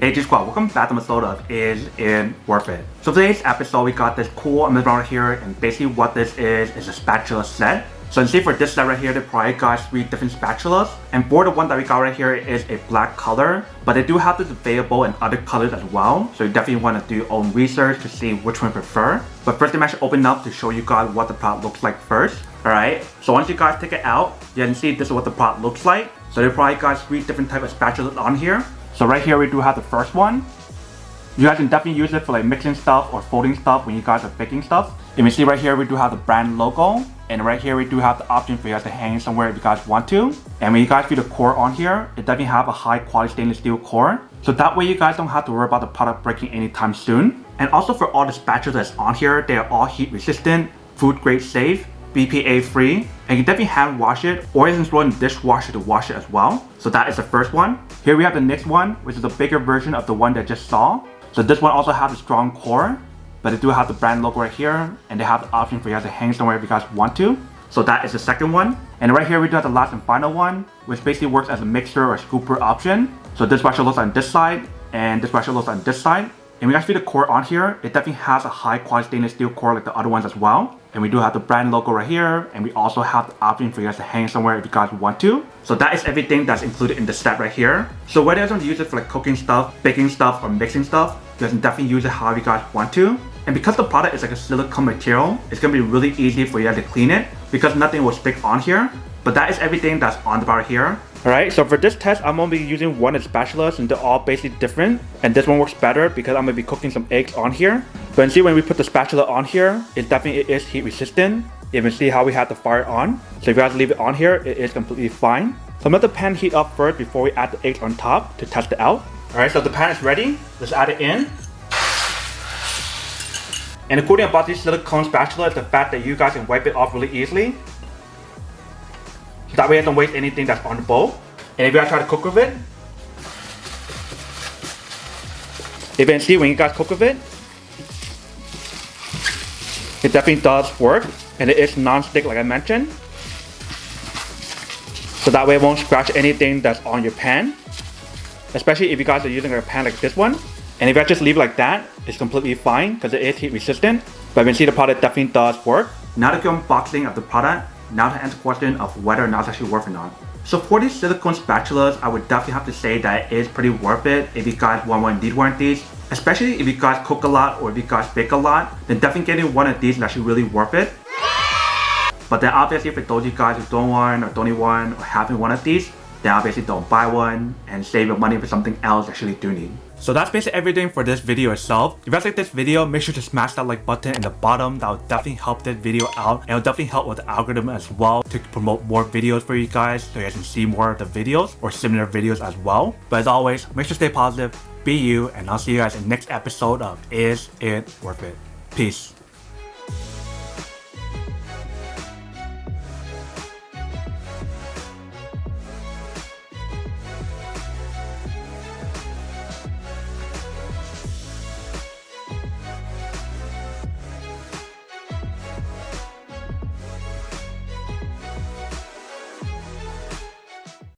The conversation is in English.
Hey G Squad, welcome back to my episode of Is It Worth It? So today's episode we got this cool image right here, and basically what this is a spatula set. So you see for this set right here, they probably got 3 different spatulas, and for the one that we got right here is a black color, but they do have this available in other colors as well, so you definitely want to do your own research to see which one you prefer. But first I'm actually open up to show you guys what the product looks like first. Alright, so once you guys take it out, you can see this is what the product looks like. So they probably got 3 different types of spatulas on here. So right here we do have the first one. You guys can definitely use it for like mixing stuff or folding stuff when you guys are baking stuff. You can see right here we do have the brand logo, and right here we do have the option for you guys to hang somewhere if you guys want to. And when you guys see the core on here, it definitely have a high quality stainless steel core. So that way you guys don't have to worry about the product breaking anytime soon. And also for all the spatulas that's on here, they are all heat resistant, food grade safe, BPA free, and you can definitely hand wash it, or you can throw it in the dishwasher to wash it as well. So that is the first one. Here we have the next one, which is a bigger version of the one that I just saw. So this one also has a strong core, but they do have the brand logo right here, and they have the option for you guys to hang somewhere if you guys want to. So that is the second one. And right here we do have the last and final one, which basically works as a mixer or scooper option. So this spatula looks on this side, and this spatula looks on this side. And we actually see the core on here, it definitely has a high quality stainless steel core like the other ones as well. And we do have the brand logo right here, and we also have the option for you guys to hang somewhere if you guys want to. So that is everything that's included in the set right here. So whether you guys want to use it for like cooking stuff, baking stuff, or mixing stuff, you guys can definitely use it however you guys want to. And because the product is like a silicone material, it's going to be really easy for you guys to clean it because nothing will stick on here. But that is everything that's on the product here. Alright, so for this test, I'm going to be using one of the spatulas, and they're all basically different. And this one works better because I'm going to be cooking some eggs on here. But you see when we put the spatula on here, it definitely is heat resistant. You can see how we have the fire on. So if you guys leave it on here, it is completely fine. So I'm going to let the pan heat up first before we add the eggs on top to test it out. Alright, so the pan is ready. Let's add it in. And the cool thing about this silicone spatula is the fact that you guys can wipe it off really easily. That way I don't waste anything that's on the bowl. And if you guys try to cook with it, you can see when you guys cook with it, it definitely does work, and it is non-stick like I mentioned. So that way it won't scratch anything that's on your pan, especially if you guys are using a pan like this one. And if I just leave it like that, it's completely fine because it is heat resistant. But you can see the product definitely does work. Now that you're unboxing of the product, now to answer the question of whether or not it's actually worth it or not. So for these silicone spatulas, I would definitely have to say that it is pretty worth it if you guys want one of these. Especially if you guys cook a lot or if you guys bake a lot, then definitely getting one of these is actually really worth it. But then obviously for those of you guys who don't want or don't need one or having one of these, then obviously don't buy one and save your money for something else you actually do need. So that's basically everything for this video itself. If you guys like this video, make sure to smash that like button in the bottom. That will definitely help this video out, and it will definitely help with the algorithm as well to promote more videos for you guys so you guys can see more of the videos or similar videos as well. But as always, make sure to stay positive, be you, and I'll see you guys in the next episode of Is It Worth It? Peace.